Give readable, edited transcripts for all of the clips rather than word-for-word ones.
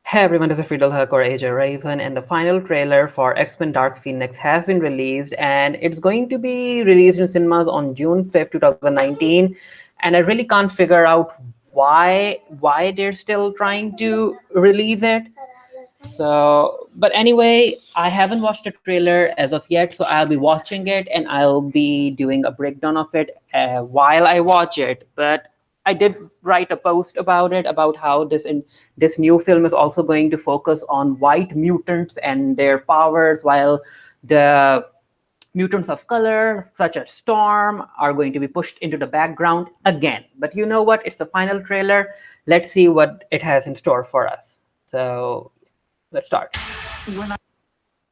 Hey everyone, this is Friedel Huck or AJ Raven, and the final trailer for X-Men Dark Phoenix has been released, and it's going to be released in cinemas on June 5th, 2019. And I really can't figure out why they're still trying to release it. So, but anyway, I haven't watched the trailer as of yet, so I'll be watching it and I'll be doing a breakdown of it while I watch it. But I did write a post about it, about how this new film is also going to focus on white mutants and their powers, while the mutants of color, such as Storm, are going to be pushed into the background again. But you know what? It's the final trailer. Let's see what it has in store for us. So let's start.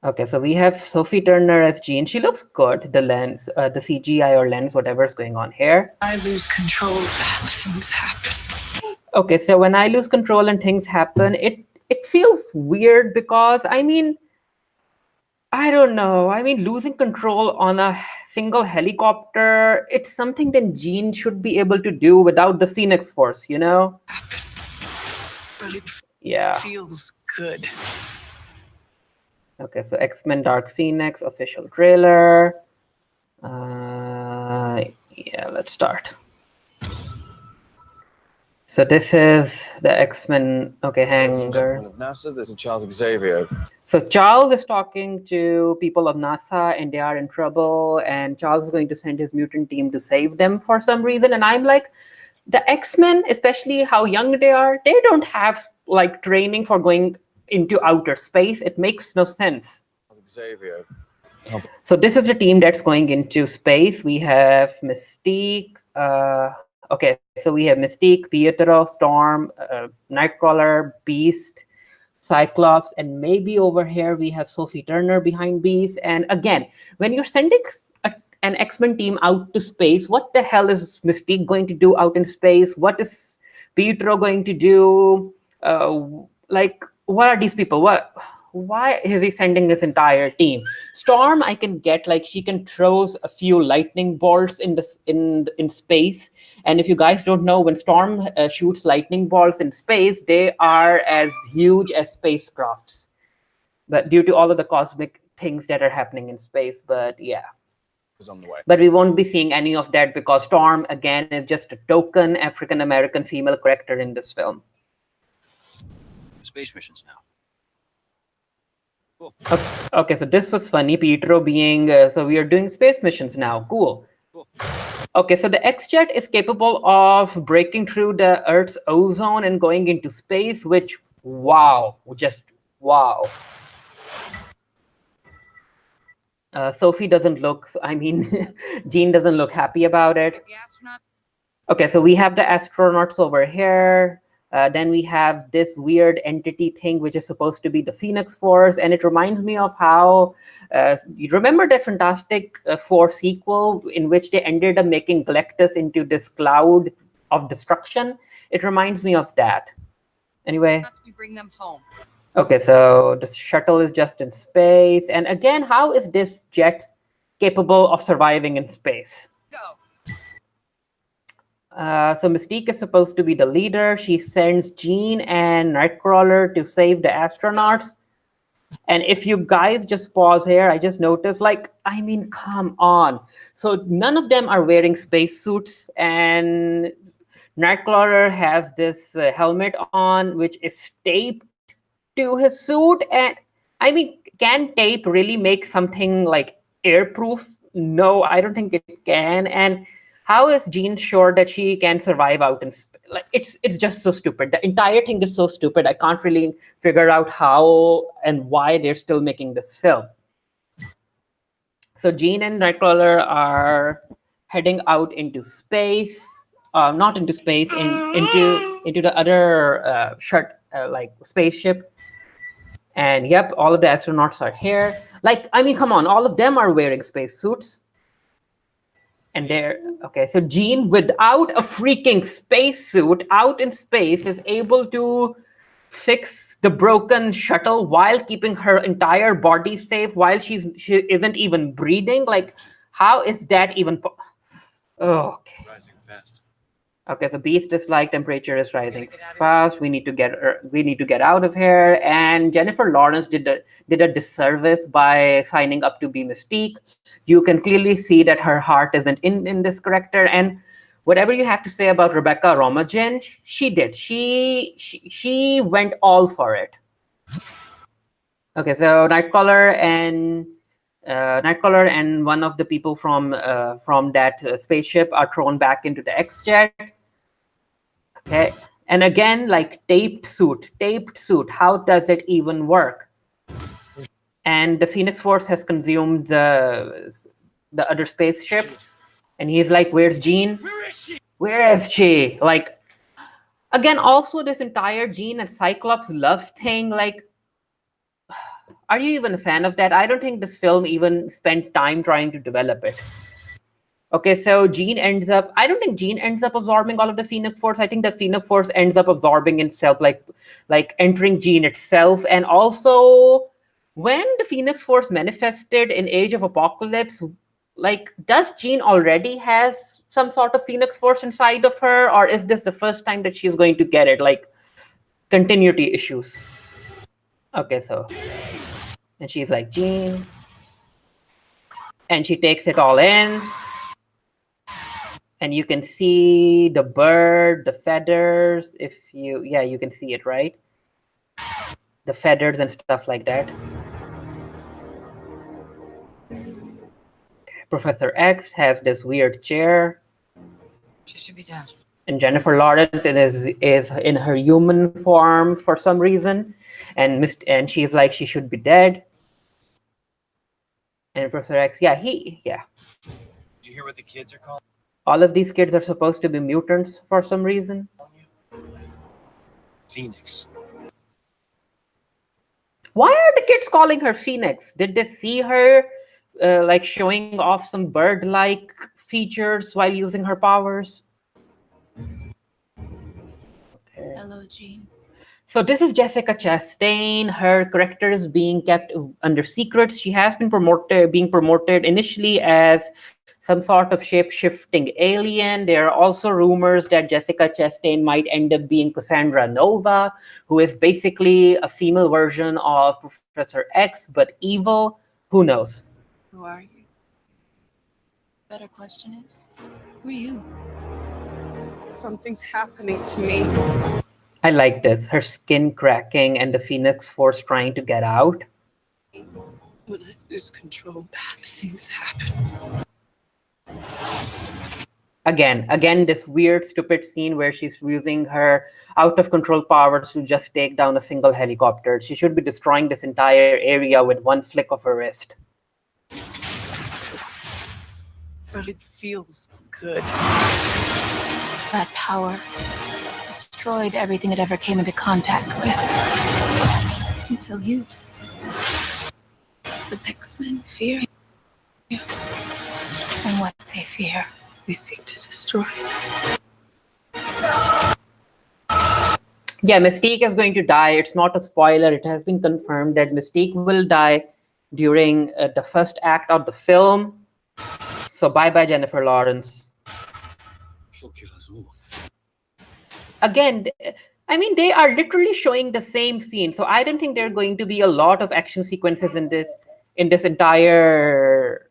Okay, so we have Sophie Turner as Jean. She looks good. The lens, the CGI or lens, whatever is going on here. I lose control, bad things happen. Okay, so when I lose control and things happen, it feels weird because I don't know. I mean, losing control on a single helicopter, it's something that Jean should be able to do without the Phoenix Force, you know? But it Yeah. feels good. Okay, so X-Men Dark Phoenix official trailer. Yeah, let's start. So this is the X-Men. Okay, Hanger. Of NASA, this is Charles Xavier. So Charles is talking to people of NASA and they are in trouble, and Charles is going to send his mutant team to save them for some reason. And I'm like, the X-Men, especially how young they are, they don't have like training for going into outer space. It makes no sense. Xavier. So this is the team that's going into space. We have Mystique. Okay, so we have Mystique, Pietro, Storm, Nightcrawler, Beast, Cyclops, and maybe over here we have Sophie Turner behind Beast. And again, when you're sending an X-Men team out to space, what the hell is Mystique going to do out in space? What is Pietro going to do? Like, what are these people? Why is he sending this entire team? Storm, I can get, like, she can throw a few lightning bolts in space. And if you guys don't know, when Storm shoots lightning bolts in space, they are as huge as spacecrafts. But due to all of the cosmic things that are happening in space, but yeah. On the way. But we won't be seeing any of that because Storm, again, is just a token African-American female character in this film. Space missions now. Cool. Okay, so this was funny. Pietro being, so we are doing space missions now. Cool. Okay, so the X-Jet is capable of breaking through the Earth's ozone and going into space, which, wow, just wow. Sophie doesn't look, I mean, Jean doesn't look happy about it. Okay, so we have the astronauts over here. Then we have this weird entity thing, which is supposed to be the Phoenix Force. And it reminds me of how, you remember the Fantastic Four sequel in which they ended up making Galactus into this cloud of destruction? It reminds me of that. Anyway. We bring them home. Okay, so the shuttle is just in space. And again, how is this jet capable of surviving in space? Go. So Mystique is supposed to be the leader. She sends Jean and Nightcrawler to save the astronauts. And if you guys just pause here, I just noticed, like, I mean, come on. So none of them are wearing spacesuits, and Nightcrawler has this helmet on, which is taped to his suit. And I mean, can tape really make something like airproof? No, I don't think it can. And how is Jean sure that she can survive out in space? Like, it's just so stupid. The entire thing is so stupid. I can't really figure out how and why they're still making this film. So Jean and Nightcrawler are heading out into space, not into space, into the other like spaceship. And yep, all of the astronauts are here. Like, I mean, come on, all of them are wearing spacesuits. And they're, okay, so Jean, without a freaking spacesuit out in space, is able to fix the broken shuttle while keeping her entire body safe, while she isn't even breathing. Like, how is that even? Okay. Rising fast. Okay, so Beast is like temperature is rising fast. We need to get out of here. And Jennifer Lawrence did a disservice by signing up to be Mystique. You can clearly see that her heart isn't in this character. And whatever you have to say about Rebecca Romijn, she did. She went all for it. Okay, so Nightcrawler and one of the people from that spaceship are thrown back into the X-Jet. Okay. And again, like taped suit. How does it even work? And the Phoenix Force has consumed the other spaceship. And he's like, where's Jean? Where is she? Like, again, also this entire Jean and Cyclops love thing, like, are you even a fan of that? I don't think this film even spent time trying to develop it. Okay, so I don't think Jean ends up absorbing all of the Phoenix Force. I think the Phoenix Force ends up absorbing itself, like entering Jean itself. And also, when the Phoenix Force manifested in Age of Apocalypse, like, does Jean already has some sort of Phoenix Force inside of her? Or is this the first time that she's going to get it? Like, continuity issues. Okay, so, and she's like, Jean. And she takes it all in. And you can see the bird, the feathers. You can see it, right? The feathers and stuff like that. Professor X has this weird chair. She should be dead. And Jennifer Lawrence is in her human form for some reason. And she's like, she should be dead. And Professor X, yeah. Did you hear what the kids are calling All of these kids are supposed to be mutants for some reason. you? Phoenix. Why are the kids calling her Phoenix? Did they see her like showing off some bird-like features while using her powers? Okay. Hello, Jean. So this is Jessica Chastain. Her character is being kept under secrets. She has been being promoted initially as some sort of shape-shifting alien. There are also rumors that Jessica Chastain might end up being Cassandra Nova, who is basically a female version of Professor X, but evil. Who knows? Who are you? Better question is, who are you? Something's happening to me. I like this. Her skin cracking and the Phoenix Force trying to get out. When I lose control, Bad things happen. Again, this weird, stupid scene where she's using her out-of-control powers to just take down a single helicopter. She should be destroying this entire area with one flick of her wrist. but it feels good. That power destroyed everything it ever came into contact with. Until you. The X-Men fear you. And what they fear, We seek to destroy. Yeah, Mystique is going to die. It's not a spoiler. It has been confirmed that Mystique will die during the first act of the film. So bye-bye, Jennifer Lawrence. She'll kill us all. Again, I mean, they are literally showing the same scene. So I don't think there are going to be a lot of action sequences in this entire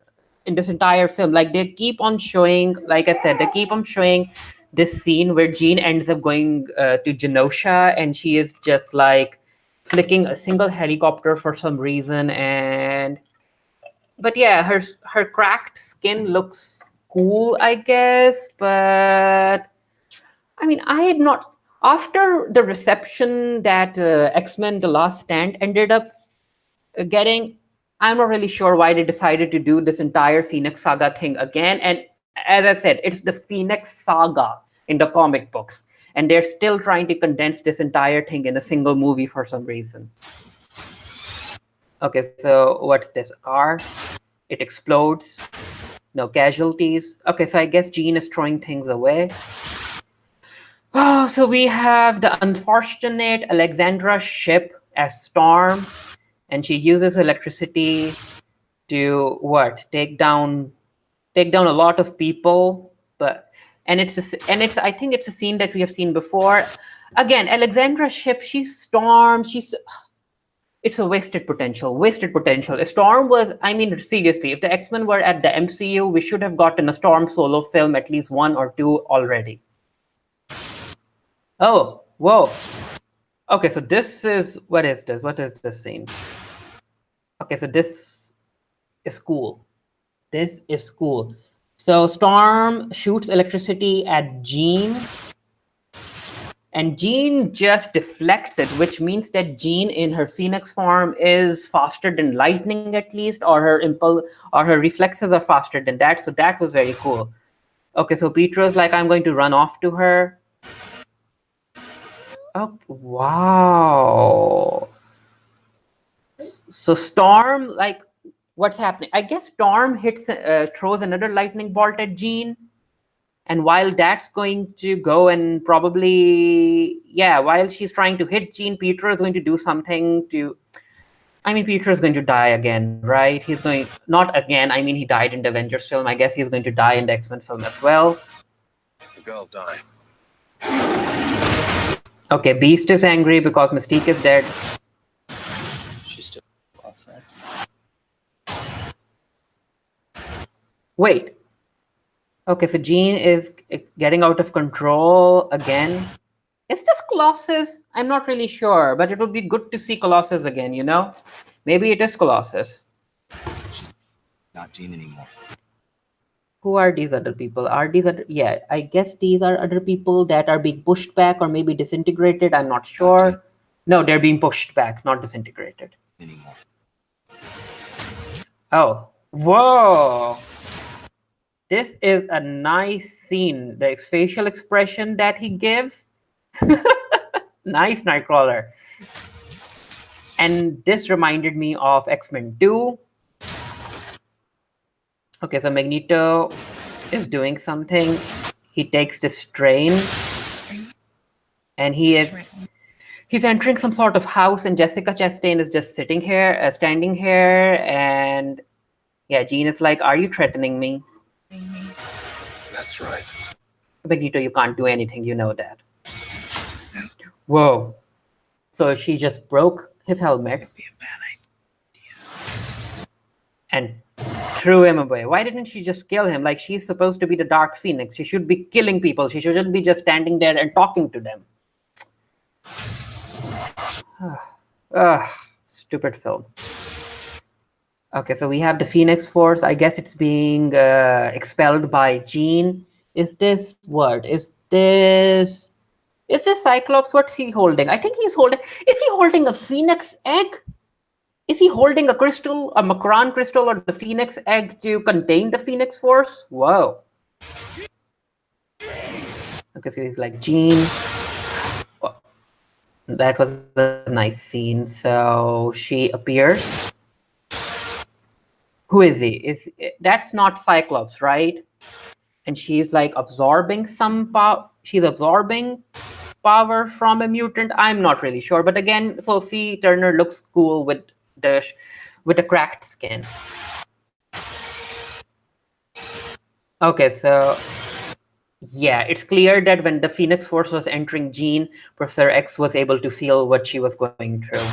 film. Like, they keep on showing, like I said, they keep on showing this scene where Jean ends up going to Genosha, and she is just like flicking a single helicopter for some reason. But yeah, her cracked skin looks cool, I guess. But I mean, I had not, after the reception that X-Men: The Last Stand ended up getting, I'm not really sure why they decided to do this entire Phoenix Saga thing again. And as I said, it's the Phoenix Saga in the comic books, and they're still trying to condense this entire thing in a single movie for some reason. Okay, so what's this? A car? It explodes. No casualties. Okay, so I guess Jean is throwing things away. Oh, so we have the unfortunate Alexandra ship as Storm, and she uses electricity to what? Take down a lot of people. But And it's I think it's a scene that we have seen before. Again, Alexandra's ship, she's Storm, it's a wasted potential, wasted potential. Storm was, I mean, seriously, if the X-Men were at the MCU, we should have gotten a Storm solo film, at least one or two already. Oh, whoa. Okay, so this is, what is this? What is this scene? Okay, so this is cool. This is cool. So Storm shoots electricity at Jean, and Jean just deflects it, which means that Jean in her Phoenix form is faster than lightning at least, or her reflexes are faster than that. So that was very cool. Okay, so Peter's like, I'm going to run off to her. Oh, wow. So Storm, like, what's happening? I guess Storm throws another lightning bolt at Jean. And while that's going to go and probably, yeah, while she's trying to hit Jean, Peter is going to do something to, I mean, Peter is going to die again, right? He's going, not again, I mean, he died in the Avengers film. I guess he's going to die in the X-Men film as well. The girl died. Okay, Beast is angry because Mystique is dead. She's still off that. Wait. Okay, so Jean is getting out of control again. Is this Colossus? I'm not really sure, but it would be good to see Colossus again, you know? Maybe it is Colossus. Not Jean anymore. Who are these other people? Are these other... Yeah, I guess these are other people that are being pushed back or maybe disintegrated. I'm not sure. No, they're being pushed back, not disintegrated. Anymore. Oh, whoa. This is a nice scene. The facial expression that he gives. Nice, Nightcrawler. And this reminded me of X-Men 2. Okay, so Magneto is doing something. He takes this train. And he's entering some sort of house, and Jessica Chastain is just sitting here, standing here. And yeah, Jean is like, are you threatening me? That's right. Magneto, you can't do anything, you know that. Whoa. So she just broke his helmet and threw him away. Why didn't she just kill him? Like, she's supposed to be the Dark Phoenix. She should be killing people. She shouldn't be just standing there and talking to them. Stupid film. Okay, so we have the Phoenix Force. I guess it's being expelled by Jean. Is this what? Is this Cyclops? What's he holding? I think he's holding... Is he holding a Phoenix egg? Is he holding a crystal, a Macron crystal, or the Phoenix egg to contain the Phoenix Force? Whoa. Okay, so he's like, Jean. Oh, that was a nice scene. So she appears. Who is he? That's not Cyclops, right? And she's like absorbing some power. She's absorbing power from a mutant. I'm not really sure. But again, Sophie Turner looks cool with the cracked skin. Okay, so yeah, it's clear that when the Phoenix Force was entering Jean, Professor X was able to feel what she was going through.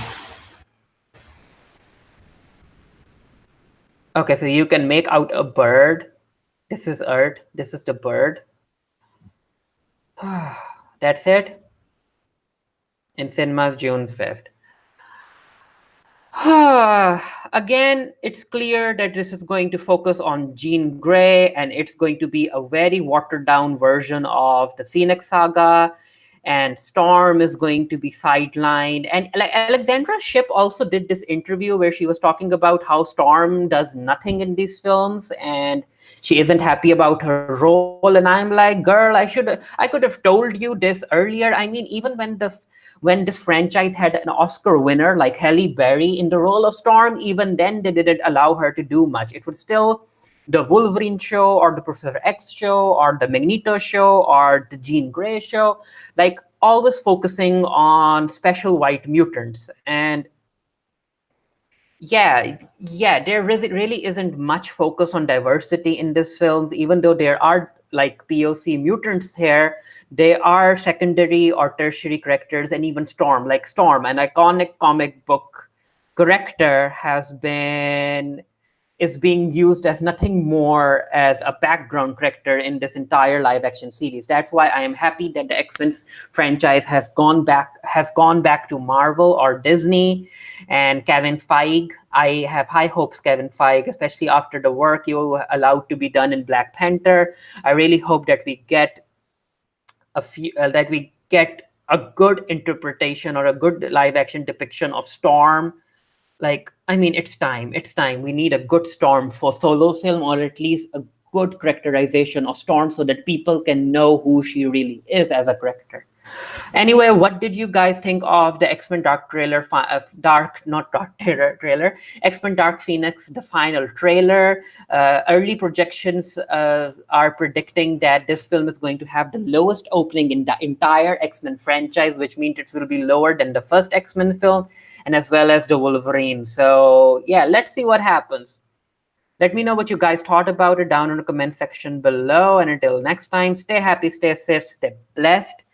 Okay, so you can make out a bird. This is Earth. This is the bird. That's it. In cinemas, June 5th. Again, it's clear that this is going to focus on Jean Grey, and it's going to be a very watered down version of the Phoenix Saga, and Storm is going to be sidelined. And like Alexandra Shipp also did this interview where she was talking about how Storm does nothing in these films and she isn't happy about her role. And I'm like, girl, I could have told you this earlier. I mean, even when this franchise had an Oscar winner like Halle Berry in the role of Storm, even then they didn't allow her to do much. It was still the Wolverine show or the Professor X show or the Magneto show or the Jean Grey show, like always focusing on special white mutants. And yeah, there really isn't much focus on diversity in these films, even though there are like POC mutants here, they are secondary or tertiary characters, and even Storm, like Storm, an iconic comic book character, is being used as nothing more as a background character in this entire live action series. That's why I am happy that the X-Men franchise has gone back to Marvel or Disney. And Kevin Feige, I have high hopes, Kevin Feige, especially after the work you allowed to be done in Black Panther. I really hope that we get a good interpretation or a good live action depiction of Storm. Like, I mean, it's time. We need a good Storm for solo film, or at least a good characterization of Storm so that people can know who she really is as a character. Anyway, what did you guys think of the X-Men Dark trailer, X-Men Dark Phoenix, the final trailer? Early projections are predicting that this film is going to have the lowest opening in the entire X-Men franchise, which means it will be lower than the first X-Men film, and as well as the Wolverine. So yeah, let's see what happens. Let me know what you guys thought about it down in the comment section below. And until next time, stay happy, stay safe, stay blessed.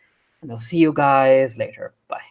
And I'll see you guys later. Bye.